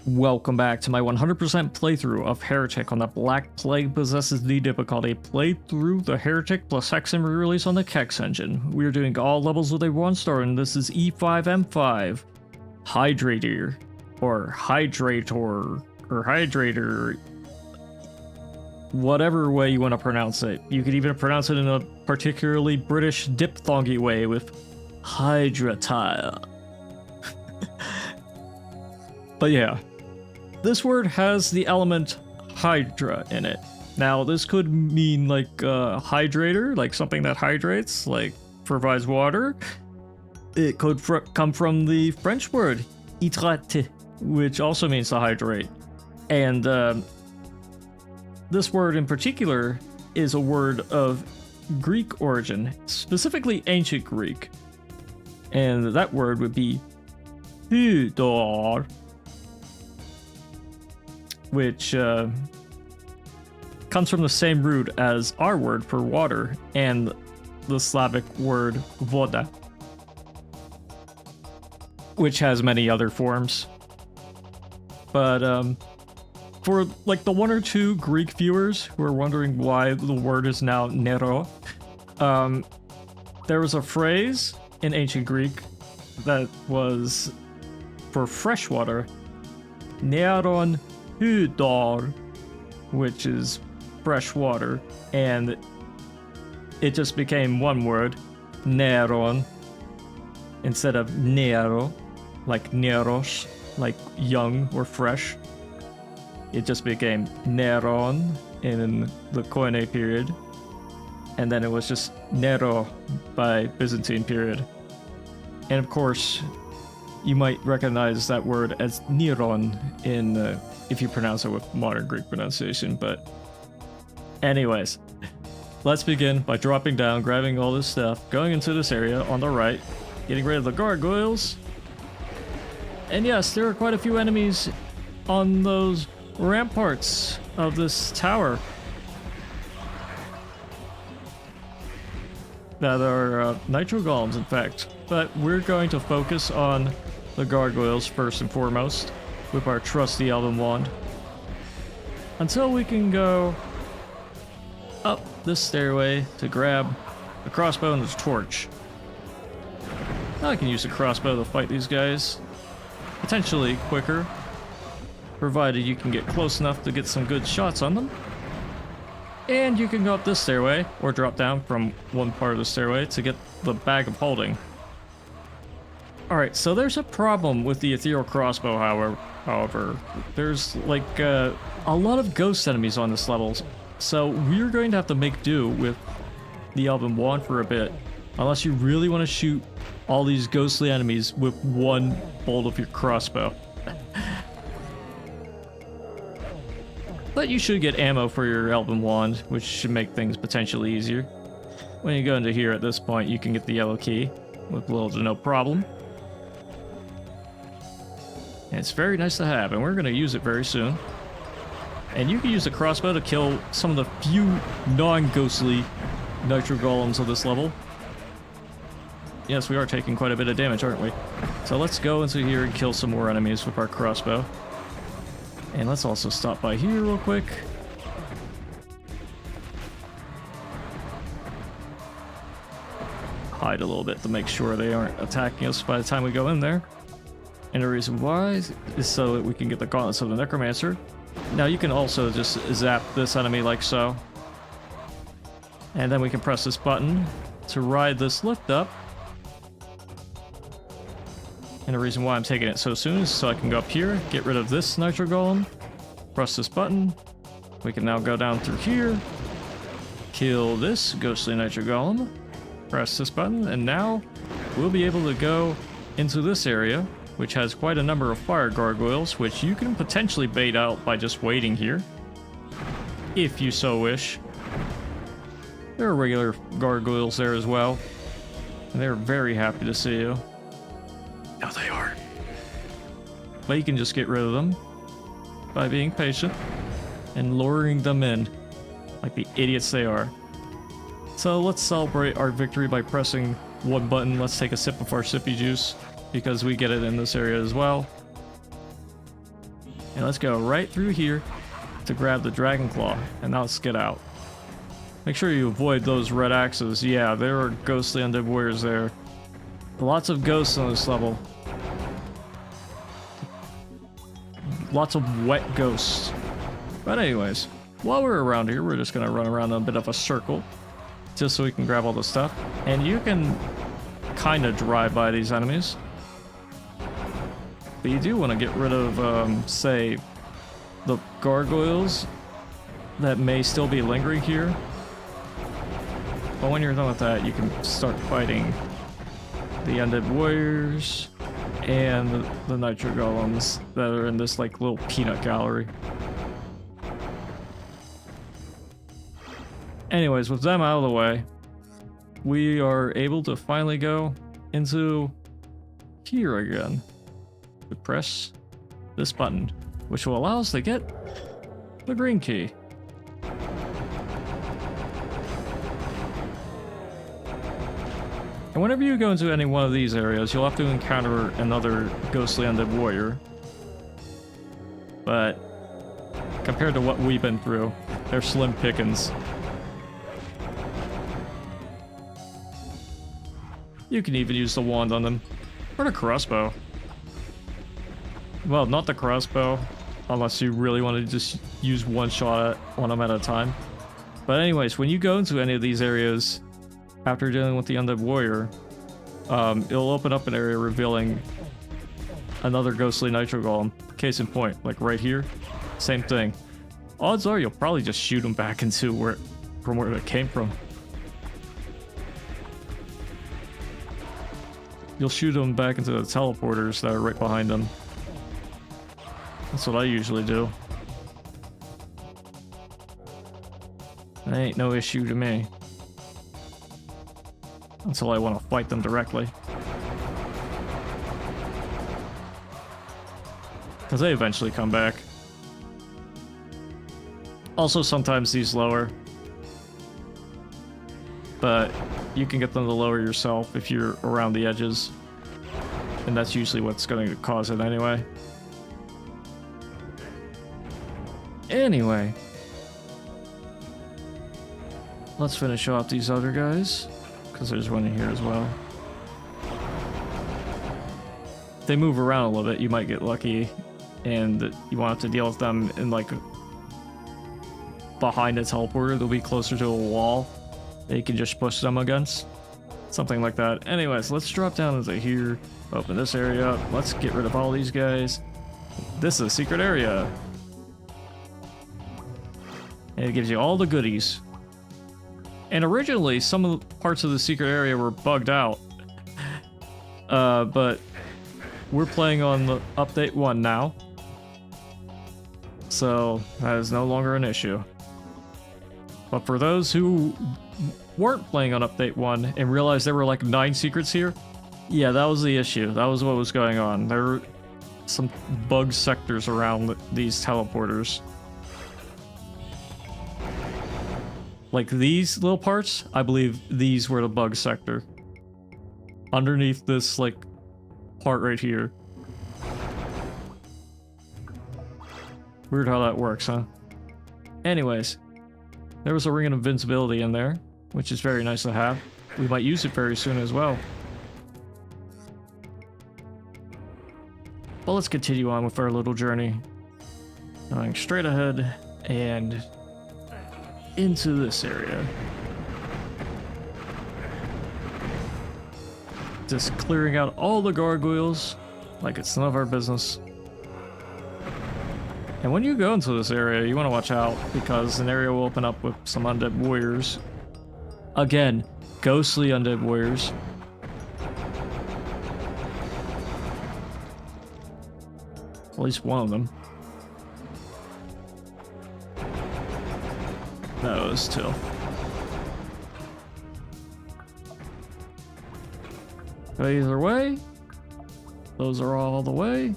Welcome back to my 100% playthrough of Heretic on the Black Plague Possesses the difficulty. Playthrough the Heretic plus Hexen re-release on the Kex Engine. We are doing all levels with a 1-star, and this is E5M5. Hydratyr, or Hydratyr, or Hydratyr. Whatever way you want to pronounce it. You could even pronounce it in a particularly British diphthongy way with Hydratyr. But yeah. This word has the element hydra in it. Now, this could mean like hydrator, like something that hydrates, like provides water. It could come from the French word hydratyr, which also means to hydrate. And this word in particular is a word of Greek origin, specifically ancient Greek. And that word would be Hydratyr, which comes from the same root as our word for water and the Slavic word voda, which has many other forms. But for like the one or two Greek viewers who are wondering why the word is now Nero, there was a phrase in ancient Greek that was for fresh water, Neron Hydratyr, which is fresh water, and it just became one word, Neron, instead of Nero, like Neros, like young or fresh. It just became Neron in the Koine period, and then it was just Nero by Byzantine period. And of course, you might recognize that word as Neron in if you pronounce it with modern Greek pronunciation, but anyways, let's begin by dropping down, grabbing all this stuff, going into this area on the right, getting rid of the gargoyles. And yes, there are quite a few enemies on those ramparts of this tower that are nitro golems, in fact, but we're going to focus on the gargoyles first and foremost with our trusty elven wand until we can go up this stairway to grab the crossbow and the torch. Now I can use the crossbow to fight these guys potentially quicker, provided you can get close enough to get some good shots on them. And you can go up this stairway or drop down from one part of the stairway to get the bag of holding. Alright, so there's a problem with the ethereal crossbow, however. There's like a lot of ghost enemies on this level, so we're going to have to make do with the elven wand for a bit, unless you really want to shoot all these ghostly enemies with one bolt of your crossbow. But you should get ammo for your elven wand, which should make things potentially easier. When you go into here at this point, you can get the yellow key with little to no problem. And it's very nice to have, and we're going to use it very soon. And you can use the crossbow to kill some of the few non-ghostly nitro golems of this level. Yes, we are taking quite a bit of damage, aren't we? So let's go into here and kill some more enemies with our crossbow. And let's also stop by here real quick. Hide a little bit to make sure they aren't attacking us by the time we go in there. And the reason why is so that we can get the gauntlets of the necromancer. Now you can also just zap this enemy like so. And then we can press this button to ride this lift up. And the reason why I'm taking it so soon is so I can go up here, get rid of this nitro golem, press this button. We can now go down through here, kill this ghostly nitro golem, press this button, and now we'll be able to go into this area, which has quite a number of fire gargoyles, which you can potentially bait out by just waiting here, if you so wish. There are regular gargoyles there as well, and they're very happy to see you. Now they are. But you can just get rid of them by being patient and luring them in, like the idiots they are. So let's celebrate our victory by pressing one button. Let's take a sip of our sippy juice, because we get it in this area as well. And let's go right through here to grab the Dragon Claw. And now let's get out. Make sure you avoid those red axes. Yeah, there are ghostly undead warriors there. Lots of ghosts on this level. Lots of wet ghosts. But anyways, while we're around here, we're just gonna run around in a bit of a circle. Just so we can grab all the stuff. And you can kind of drive by these enemies. But you do want to get rid of, say, the gargoyles that may still be lingering here. But when you're done with that, you can start fighting the undead warriors and the nitro golems that are in this like little peanut gallery. Anyways, with them out of the way, we are able to finally go into here again. We press this button, which will allow us to get the green key. And whenever you go into any one of these areas, you'll have to encounter another ghostly undead warrior. But compared to what we've been through, they're slim pickings. You can even use the wand on them. Or the crossbow. Well, not the crossbow, unless you really want to just use one shot on them at a time. But anyways, when you go into any of these areas, after dealing with the undead warrior, it'll open up an area revealing another ghostly nitro golem. Case in point, like right here, same thing. Odds are you'll probably just shoot them back into where it came from. You'll shoot them back into the teleporters that are right behind them. That's what I usually do. That ain't no issue to me. Until I want to fight them directly. Because they eventually come back. Also, sometimes these lower. But you can get them to lower yourself if you're around the edges. And that's usually what's going to cause it anyway. Anyway. Let's finish off these other guys. Because there's one in here as well. If they move around a little bit, you might get lucky. And you won't have to deal with them in like behind a teleporter. They'll be closer to a wall that you can just push them against. Something like that. Anyways, let's drop down into here. Open this area up. Let's get rid of all these guys. This is a secret area. And it gives you all the goodies. And originally, some of the parts of the secret area were bugged out. But we're playing on the update 1 now. So that is no longer an issue. But for those who weren't playing on update 1 and realized there were like 9 secrets here, yeah, that was the issue. That was what was going on. There were some bug sectors around these teleporters. Like these little parts, I believe these were the bug sector. Underneath this, like, part right here. Weird how that works, huh? Anyways, there was a ring of invincibility in there, which is very nice to have. We might use it very soon as well. But let's continue on with our little journey. Going straight ahead and into this area. Just clearing out all the gargoyles like it's none of our business. And when you go into this area, you want to watch out because an area will open up with some undead warriors. Again, ghostly undead warriors. At least one of them. No, it was 2. But either way, those are all the way.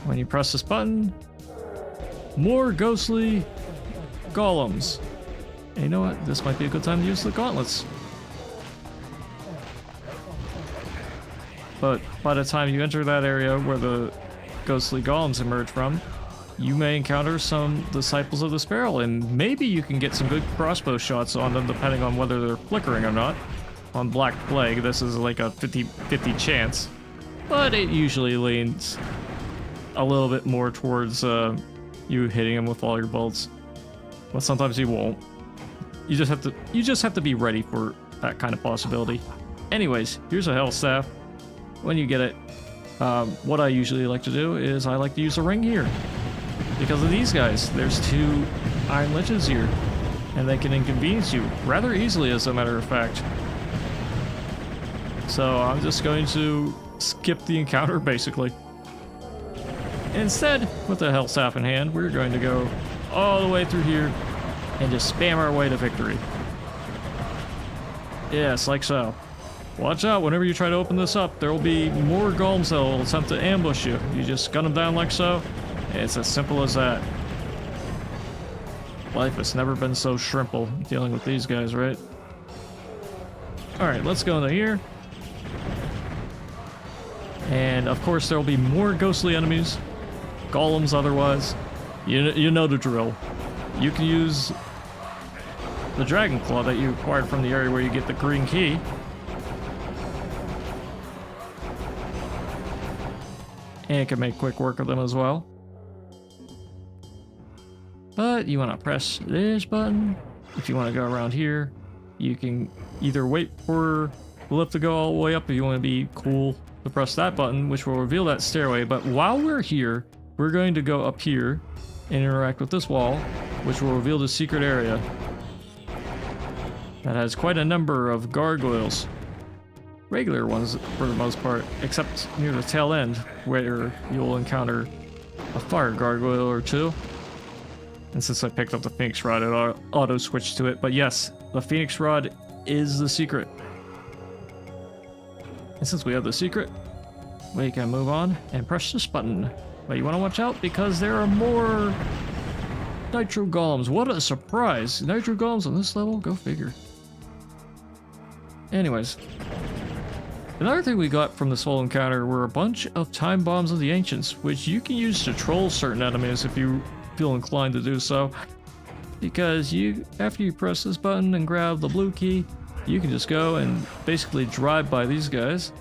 When you press this button, more ghostly golems. And you know what? This might be a good time to use the gauntlets. But by the time you enter that area where the ghostly golems emerge from, you may encounter some disciples of the Sparrow, and maybe you can get some good crossbow shots on them depending on whether they're flickering or not. On Black Plague, this is like a 50-50 chance, but it usually leans a little bit more towards you hitting them with all your bolts. But sometimes you won't. You just have to be ready for that kind of possibility. Anyways, here's a Hell Staff. When you get it, what I usually like to do is I like to use a ring here. Because of these guys, there's 2 Iron Liches here, and they can inconvenience you rather easily, as a matter of fact. So I'm just going to skip the encounter, basically. Instead, with the Hell Staff in hand, we're going to go all the way through here and just spam our way to victory. Yes, like so. Watch out, whenever you try to open this up, there will be more golems that will attempt to ambush you. You just gun them down like so. It's as simple as that. Life has never been so shrimple dealing with these guys, right? Alright, let's go into here. And of course there will be more ghostly enemies. Golems otherwise. You know the drill. You can use the Dragon Claw that you acquired from the area where you get the green key. And it can make quick work of them as well. But you want to press this button. If you want to go around here, you can either wait for the lift to go all the way up if you want to be cool to press that button, which will reveal that stairway. But while we're here, we're going to go up here and interact with this wall, which will reveal the secret area that has quite a number of gargoyles. Regular ones for the most part, except near the tail end, where you'll encounter a fire gargoyle or 2. And since I picked up the Phoenix Rod, it auto-switched to it. But yes, the Phoenix Rod is the secret. And since we have the secret, we can move on and press this button. But you want to watch out because there are more Nitro Golems. What a surprise! Nitro Golems on this level? Go figure. Anyways. Another thing we got from this whole encounter were a bunch of Time Bombs of the Ancients, which you can use to troll certain enemies if you feel inclined to do so. Because after you press this button and grab the blue key, you can just go and basically drive by these guys.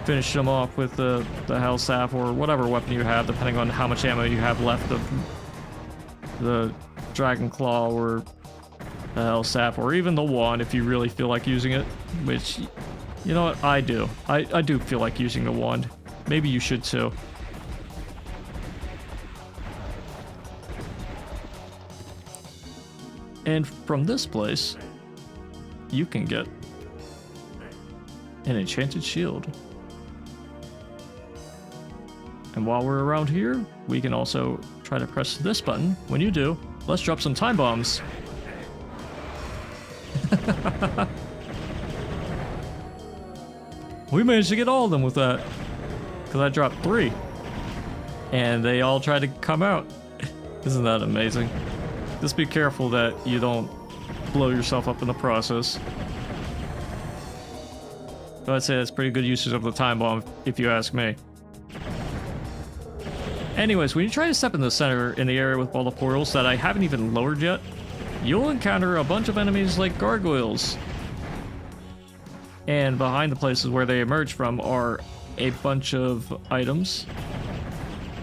Finish them off with the Hell Staff or whatever weapon you have, depending on how much ammo you have left of the Dragon Claw or the Hell Staff, or even the wand if you really feel like using it, which, you know what, I do. I do feel like using the wand. Maybe you should too. And from this place, you can get an enchanted shield. And while we're around here, we can also try to press this button. When you do, let's drop some Time Bombs. We managed to get all of them with that, because I dropped 3 and they all tried to come out. Isn't that amazing? Just be careful that you don't blow yourself up in the process. But I'd say that's pretty good usage of the Time Bomb if you ask me. Anyways, when you try to step in the center in the area with all the portals that I haven't even lowered yet, you'll encounter a bunch of enemies like gargoyles. And behind the places where they emerge from are a bunch of items.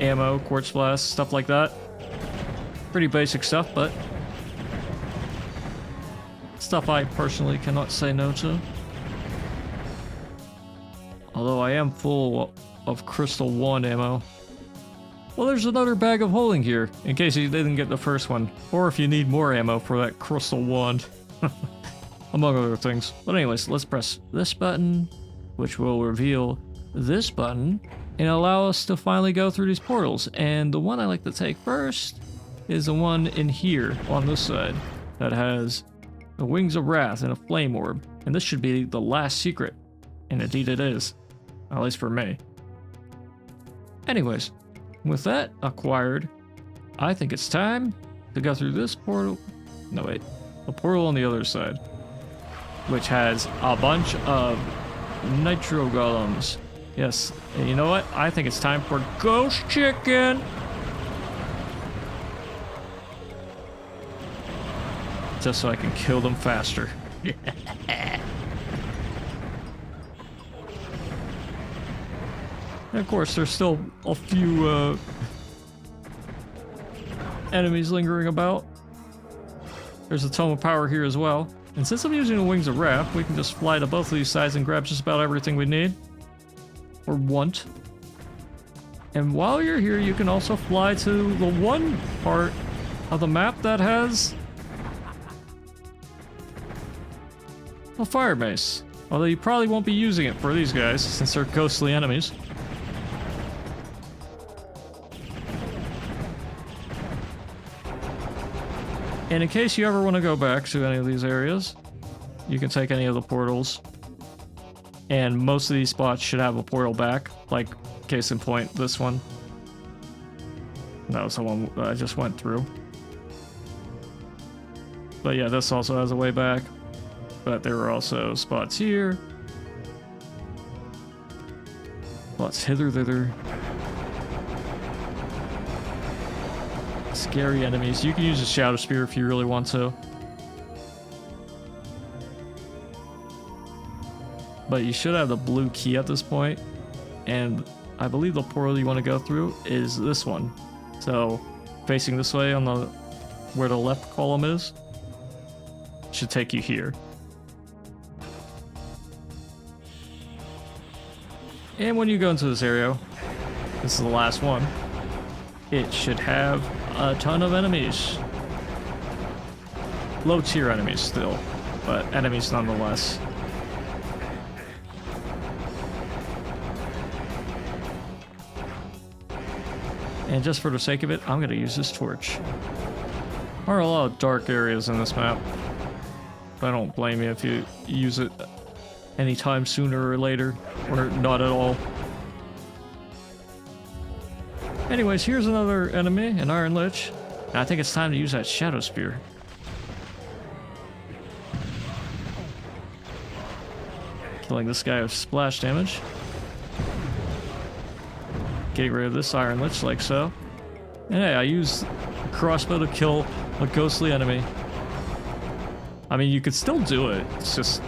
Ammo, quartz flasks, stuff like that. Pretty basic stuff, but stuff I personally cannot say no to. Although I am full of Crystal 1 ammo. Well, there's another bag of holding here, in case you didn't get the first one. Or if you need more ammo for that Crystal Wand. Among other things. But anyways, let's press this button, which will reveal this button, and allow us to finally go through these portals. And the one I like to take first is the one in here, on this side, that has the Wings of Wrath and a Flame Orb. And this should be the last secret. And indeed it is. At least for me. Anyways, with that acquired, I think it's time to go through this portal. No, wait. The portal on the other side, which has a bunch of Nitro Golems Yes. And you know what? I think it's time for Ghost Chicken. Just so I can kill them faster. And of course, there's still a few enemies lingering about. There's a Tome of Power here as well. And since I'm using the Wings of Wrath, we can just fly to both of these sides and grab just about everything we need. Or want. And while you're here, you can also fly to the one part of the map that has a Fire Mace. Although you probably won't be using it for these guys, since they're ghostly enemies. And in case you ever want to go back to any of these areas, you can take any of the portals. And most of these spots should have a portal back, like case in point, this one. That was the one I just went through. But yeah, this also has a way back. But there are also spots here. Spots hither, thither. Scary enemies. You can use a Shadow Spear if you really want to. But you should have the blue key at this point. And I believe the portal you want to go through is this one. So facing this way on the where the left column is should take you here. And when you go into this area, this is the last one, it should have a ton of enemies. Low tier enemies still, but enemies nonetheless. And just for the sake of it, I'm gonna use this torch. There are a lot of dark areas in this map. I don't blame you if you use it anytime sooner or later, or not at all. Anyways, here's another enemy, an Iron Lich. And I think it's time to use that Shadow Spear. Killing this guy with splash damage. Getting rid of this Iron Lich like so. And hey, I use a crossbow to kill a ghostly enemy. I mean, you could still do it. It's just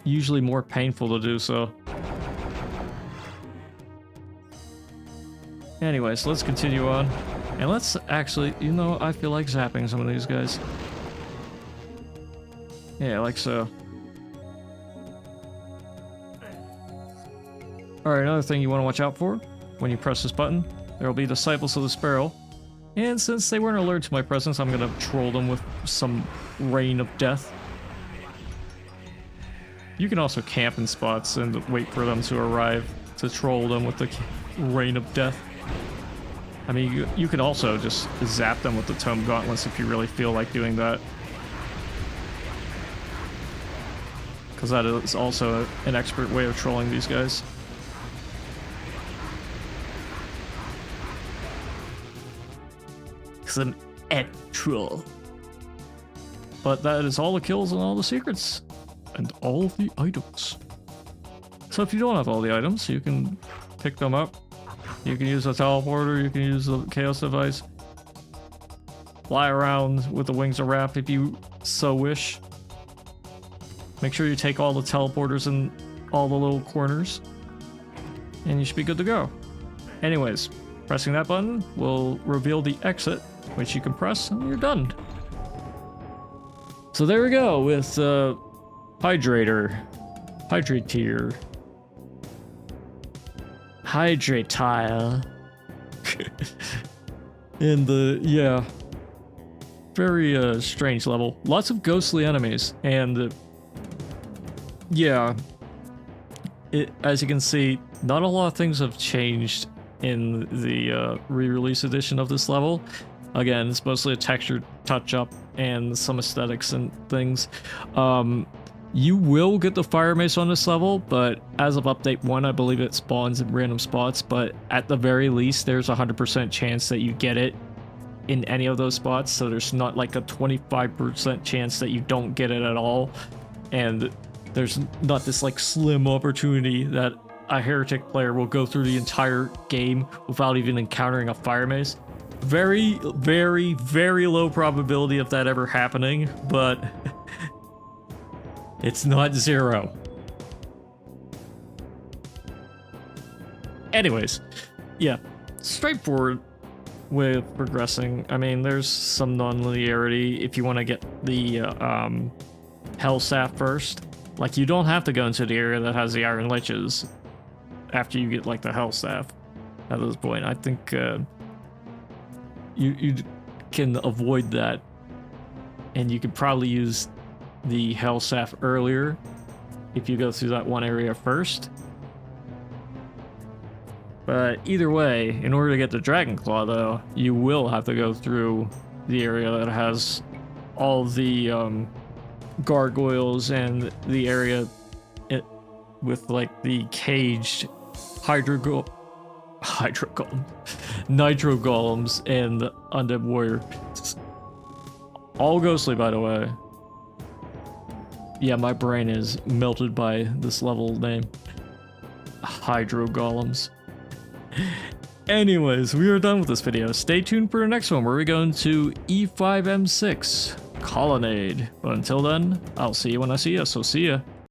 usually more painful to do so. Anyways, let's continue on. And let's actually, you know, I feel like zapping some of these guys. Yeah, like so. Alright, another thing you want to watch out for when you press this button, there will be Disciples of the Sparrow. And since they weren't alerted to my presence, I'm going to troll them with some Rain of Death. You can also camp in spots and wait for them to arrive to troll them with the Rain of Death. I mean, you could also just zap them with the Tome Gauntlets if you really feel like doing that. Because that is also an expert way of trolling these guys. Because I'm a troll. But that is all the kills and all the secrets. And all the items. So if you don't have all the items, you can pick them up. You can use a teleporter, you can use the Chaos Device. Fly around with the Wings of Wrath if you so wish. Make sure you take all the teleporters in all the little corners. And you should be good to go. Anyways, pressing that button will reveal the exit, which you can press and you're done. So there we go with Hydratyr. Hydratyr. And yeah, very strange level. Lots of ghostly enemies, and yeah, as you can see, not a lot of things have changed in the re-release edition of this level. Again, it's mostly a texture touch-up and some aesthetics and things. You will get the Fire Mace on this level, but as of update 1, I believe it spawns in random spots, but at the very least, there's a 100% chance that you get it in any of those spots, so there's not like a 25% chance that you don't get it at all, and there's not this like slim opportunity that a Heretic player will go through the entire game without even encountering a fire mace. Very, very, very low probability of that ever happening, but it's not zero. Anyways, yeah, straightforward with progressing. I mean, there's some non-linearity if you want to get the Hell Staff first. Like, you don't have to go into the area that has the Iron Liches after you get, like, the Hell Staff at this point. I think you can avoid that, and you could probably use the Hell Staff earlier if you go through that one area first. But either way, in order to get the Dragon Claw, though, you will have to go through the area that has all the gargoyles and the area with, like, the caged nitro golems and undead warrior. All ghostly, by the way. Yeah, my brain is melted by this level name. Hydro golems. Anyways, we are done with this video. Stay tuned for the next one where we go into E5M5 Colonnade. But until then, I'll see you when I see you, so see ya.